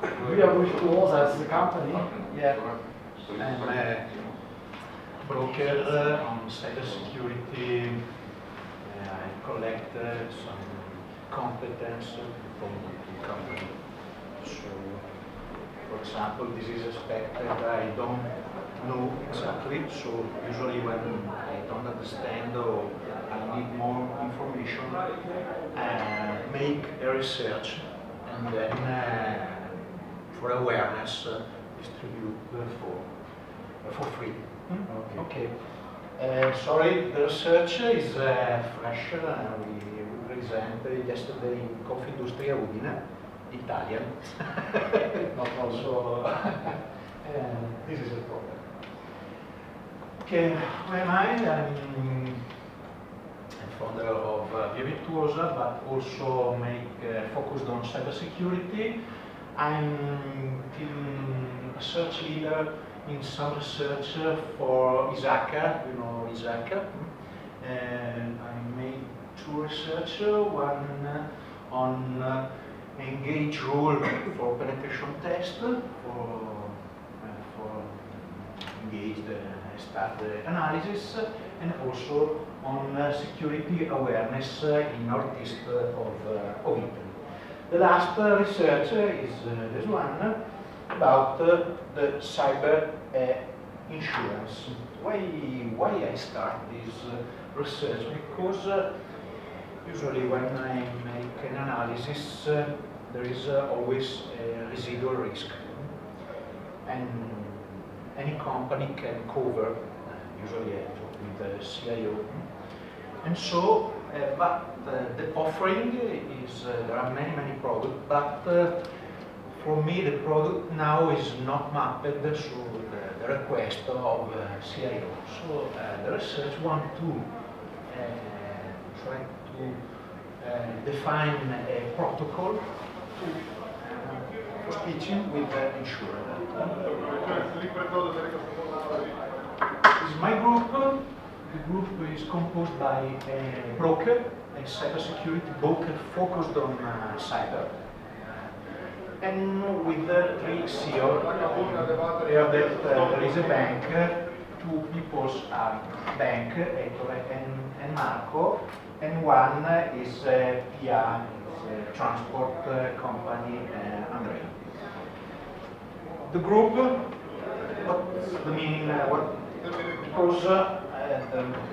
We are Virtuosa as a company. Yeah. I'm a broker on cybersecurity. I collect some competence from the company. So, for example, this is a spec that I don't know exactly. So usually when I don't understand or I need more information, make a research and then for awareness distribute for free. Okay. Sorry, the research is fresh. We presented yesterday in Coffee Industria Udine, Italian. Not also. This is a problem. Okay, who am I? I'm founder of Virtuosa, but also focused on cybersecurity. I'm a research leader in some research for ISACA, you know ISACA. And I made two research, one on engage rule for penetration test, for engage start the analysis, and also on security awareness in northeast of Italy. The last research is this one about the cyber insurance. Why I start this research? Because usually when I make an analysis, there is always a residual risk, and any company can cover. Usually I talk with the CIO, and so. But the offering is there are many products, but for me the product now is not mapped to the request of CIO. So the research want to try to define a protocol for speaking with the insurer. This is my group. The group is composed by a broker, a cybersecurity broker focused on cyber, and with the three CEO. There is a bank, two people are bank, Ettore and Marco, and one is PIA, transport company, Andrea. The group, what's the meaning? Because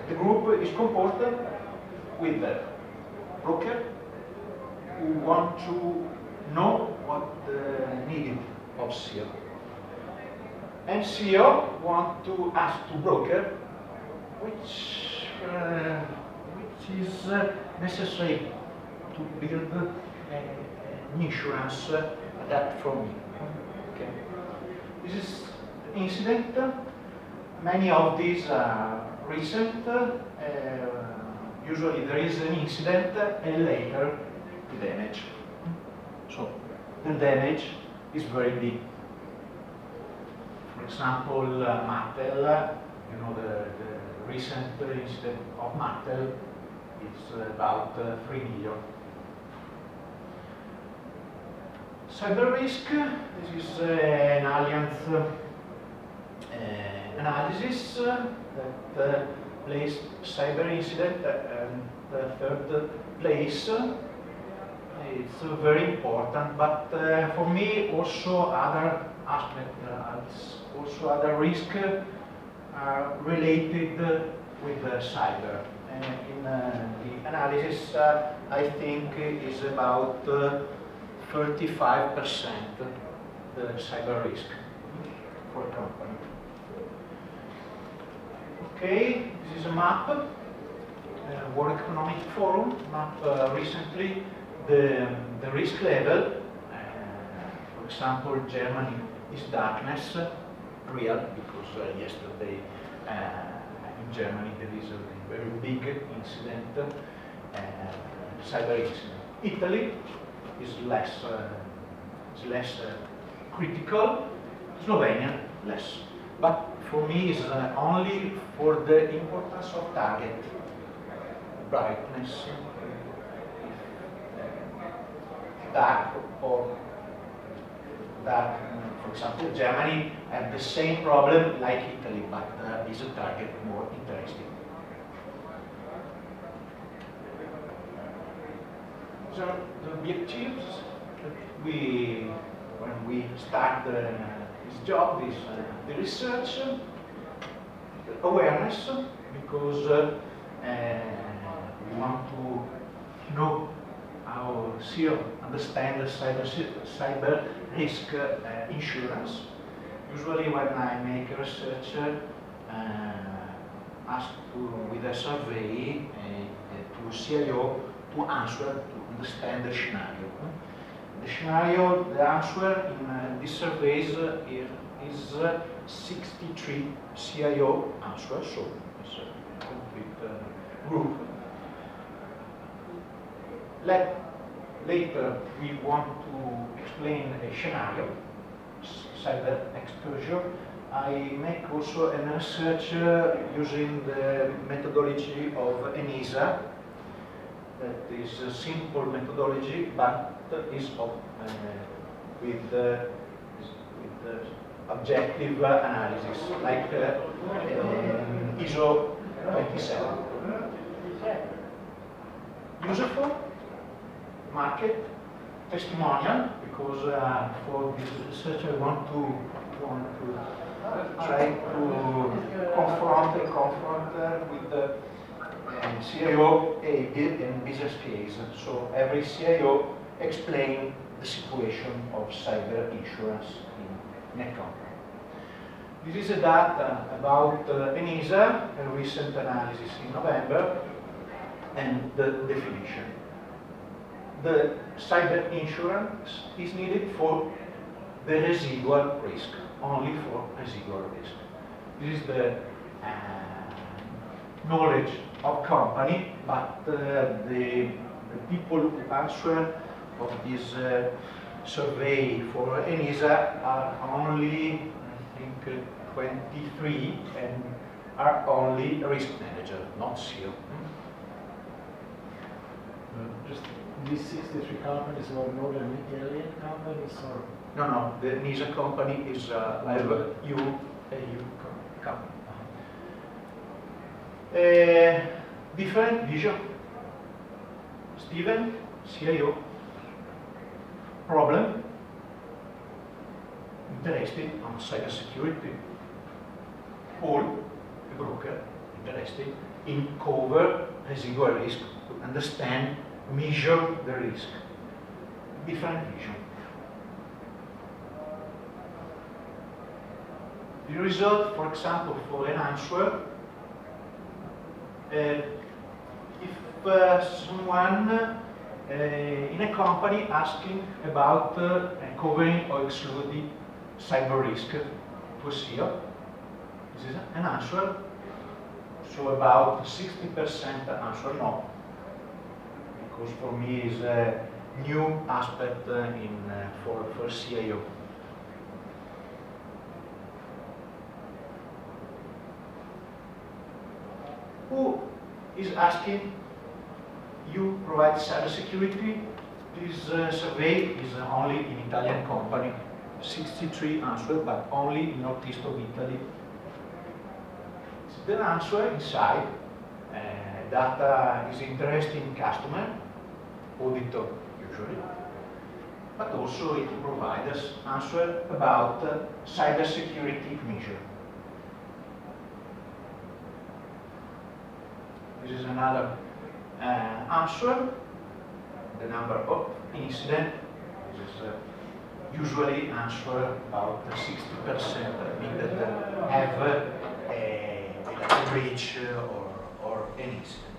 the group is composed with the broker who want to know what needed of CEO, and CEO want to ask to broker which is necessary to build an insurance adapt for me. Okay. This is incident. Many of these are recent. Usually there is an incident and later the damage. So the damage is very big. For example, Mattel, you know, the recent incident of Mattel is about 3 million. Cyber risk, this is an alliance analysis that placed cyber incident and the third place. It's very important, but for me also other aspects, also other risks are related with cyber. In the analysis, I think is about 35% the cyber risk for a company. Okay, this is a map. World Economic Forum map recently the risk level. For example, Germany is darkness, real, because yesterday in Germany there is a very big incident, cyber incident. Italy is less critical. Slovenia less. But for me, it's only for the importance of target, brightness, dark or that, for example, Germany have the same problem like Italy, but is a target more interesting. So the objectives when we start this job is the research, the awareness, because we want to know how SEO understand the cyber risk insurance. Usually when I make research, ask with a survey to CIO to answer, to understand the scenario. The scenario, the answer in these surveys is 63 CIO answers, so it's a complete group. Later, we want to explain a scenario, cyber exposure. I make also a research using the methodology of ENISA. That is a simple methodology, but is with objective analysis, like ISO 27. Useful, market, testimonial, because for this research I want to try to confront with the CIO and business case. So every CIO explain the situation of cyber insurance in a company. This is a data about ENISA, a recent analysis in November, and the definition. The cyber insurance is needed for the residual risk, only for residual risk. This is the knowledge of company, but the people who answer of this survey for ENISA are only, I think, 23 and are only risk manager, not CEO. Just these 63 companies were Northern Italian companies, or? No, the ENISA company is a EU company. Different vision. Steven, CIO. Problem. Interested on cybersecurity. Paul, a broker, interested in cover residual risk, to understand, measure the risk. Different vision. The result, for example, for an answer, if someone in a company asking about covering or excluding cyber risk to a CEO, this is an answer. So about 60% answer no, because for me is a new aspect for CIO. Who is asking you provide cybersecurity? This survey is only in Italian company, 63 answers, but only in northeast of Italy. The answer inside data is interesting customer, auditor usually, but also it provides answer about cybersecurity measure. This is another answer. The number of incident is usually answer about 60%, mean that have a breach or an incident.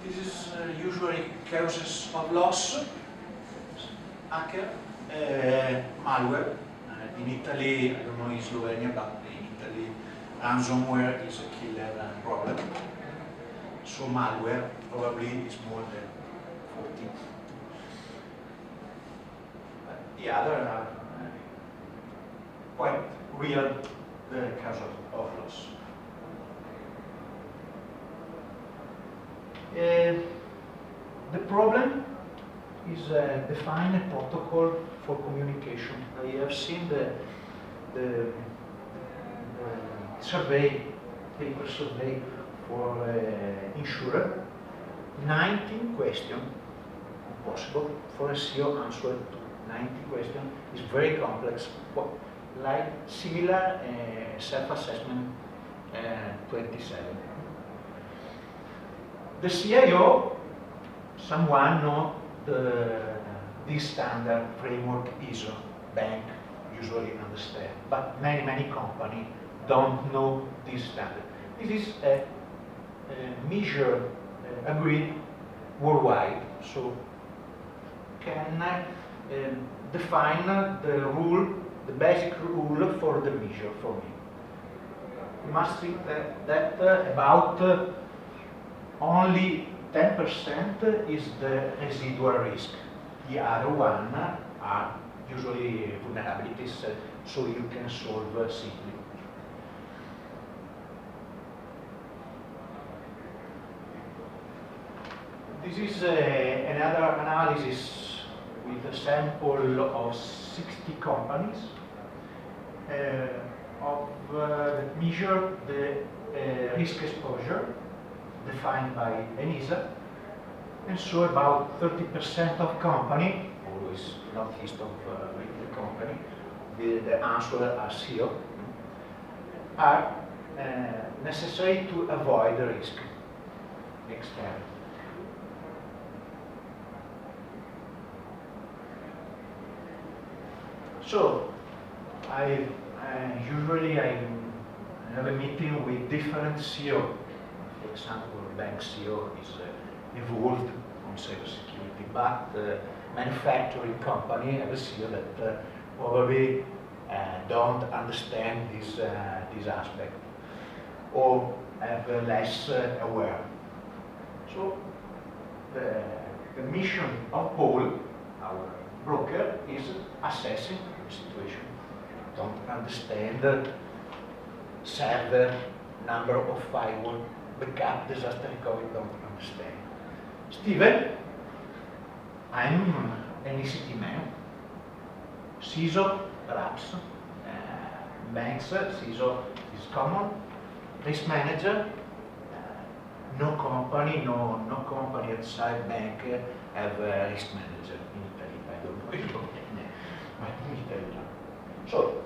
This is usually causes of loss, hacker, malware. In Italy, I don't know in Slovenia, but in Italy, ransomware is a killer problem. So malware probably is more than 40. But the other are quite real cause of loss. The problem is define a protocol for communication. I have seen the survey, paper survey for insurer. 19 questions possible for a CEO answer to 90 questions is very complex. Like similar self-assessment 27. The CIO, someone know this standard framework ISO, bank usually understand, but many companies don't know this standard. This is a measure agreed worldwide, so can define the rule, the basic rule for the measure for me. You must think that about only 10% is the residual risk. The other one are usually vulnerabilities, so you can solve simply. This is another analysis with a sample of 60 companies that measure the risk exposure defined by ENISA, and so about 30% of company, always not list of the company, the answer are CEO, are necessary to avoid the risk external. So, usually I have a meeting with different CEO. For example, bank CEO is involved on cybersecurity, but manufacturing company have a CEO that probably don't understand this aspect or have less aware. So, the mission of Paul, our broker, is assessing the situation. Don't understand server, number of firewall, backup, disaster recovery, don't understand. Steven, I'm an ECT man. CISO, perhaps. Banks, CISO is common. Risk manager, no company outside bank have a risk manager in Italy. I don't know, but in Italy. So,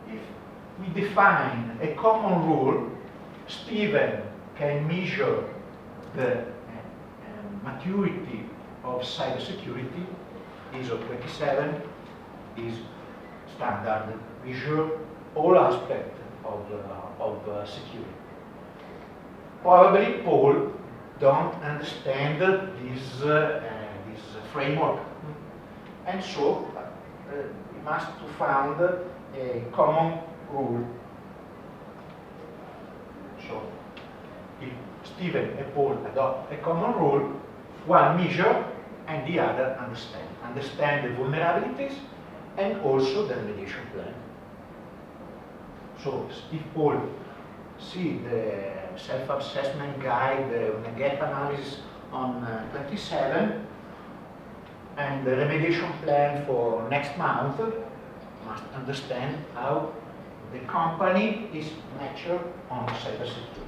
if we define a common rule, Steven can measure the maturity of cybersecurity. ISO 27 is standard, measure all aspects of security. Probably Paul don't understand this framework, and so we must find a common rule. So, if Steven and Paul adopt a common rule, one measure and the other understand the vulnerabilities and also the remediation plan. So, if Paul see the self-assessment guide, the gap analysis on 27, and the remediation plan for next month, must understand how the company is matured on cybersecurity.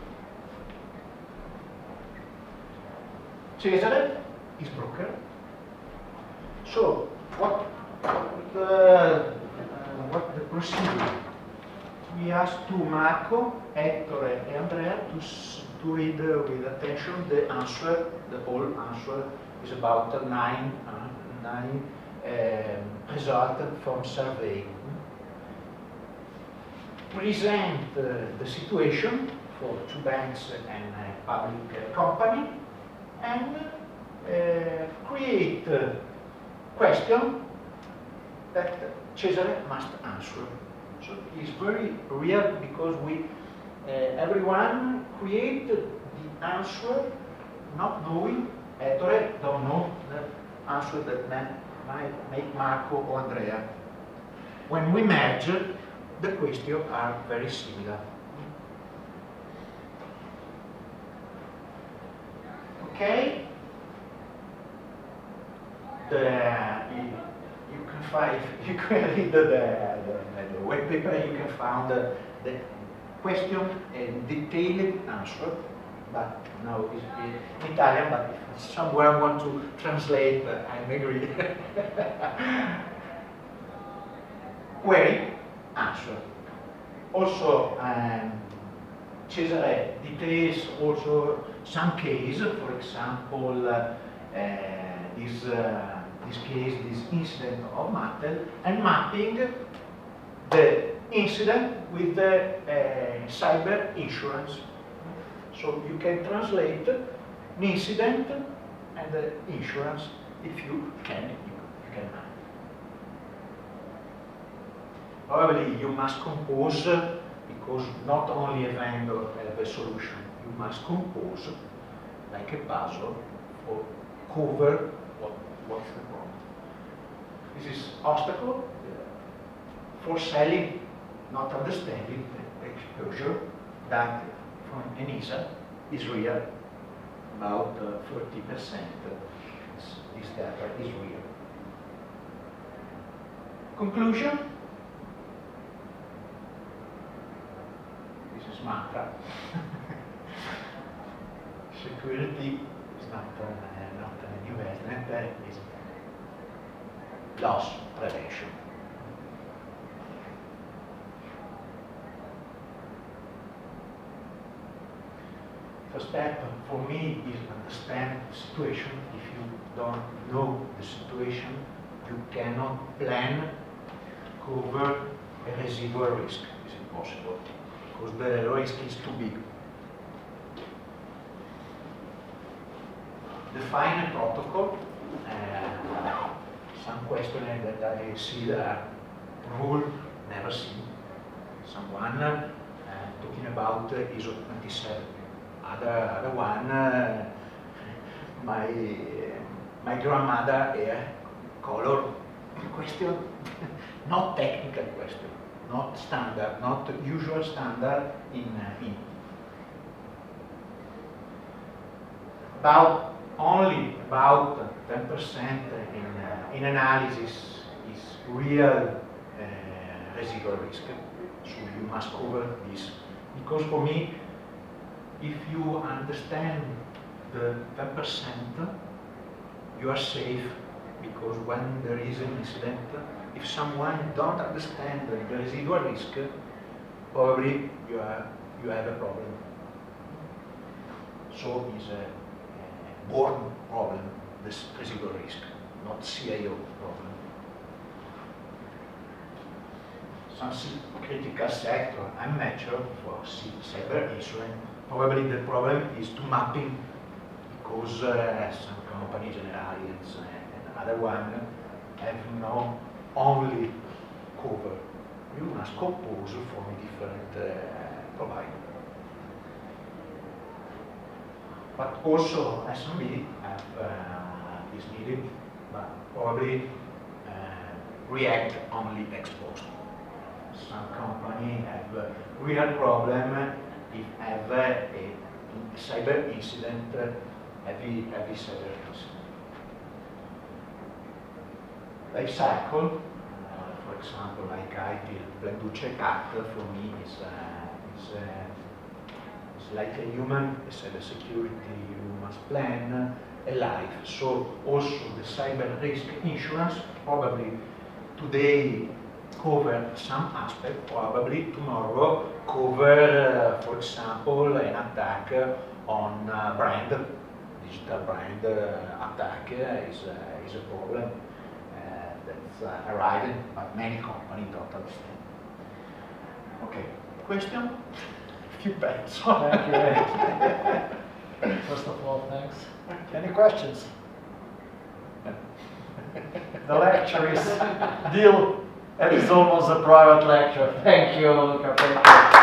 CISA is broker. So, what the procedure? We asked to Marco, Ettore, and Andrea to read with attention the answer. The whole answer is about nine results from survey. Present the situation for two banks and a public company, and create a question that Cesare must answer. So it's very real because we everyone created the answer not knowing. Ettore don't know the answer that might make Marco or Andrea. When we merge, the questions are very similar. Okay? you can find, if you can read the white paper, you can find the question and detailed answer, but now it's in Italian, but if someone wants to translate, I agree. Query, answer. Also, Cesare details also some case, for example, this case, this incident of Mattel, and mapping the incident with the cyber insurance. So you can translate an incident and the insurance if you can. Probably you must compose, because not only a vendor has a solution, you must compose like a puzzle or cover what's the problem. This is obstacle for selling, not understanding the exposure that from ENISA is real, about 40%. This data is real. Conclusion. This is mantra. Security is not an investment, it's loss prevention. First step for me is understand the situation. If you don't know the situation, you cannot plan to cover a residual risk. It's impossible, because the risk is too big. Define a protocol. Some questions that I see there, rule never seen. Someone talking about ISO 27. Other one, my grandmother hair color question, not technical question, not standard, not usual standard in only about 10% in analysis is real residual risk. So you must cover this, because for me, if you understand the 10%, you are safe, because when there is an incident, if someone don't understand the residual risk, probably you have a problem. So it's a born problem, this residual risk, not CIO problem. Some critical sector, I'm mature for cyber insurance. Probably the problem is to mapping, because some companies, Generalians and other one, have no only cover. You must compose from different providers. But also SMB is needed, but probably react only ex post. Some company have a real problem if have a cyber incident, heavy cyber incident. Life cycle, for example, like ITIL V3 for me is like a human cybersecurity. You must plan a life. So also the cyber risk insurance probably today cover some aspect, probably tomorrow cover, for example, an attack on brand, digital brand attack is a problem that's arriving, but many companies don't understand. Okay, question? Feedback. Thank you, Ed. First of all, thanks. Any questions? The lecture is deal. It is almost a private lecture. Thank you, Luca. Thank you.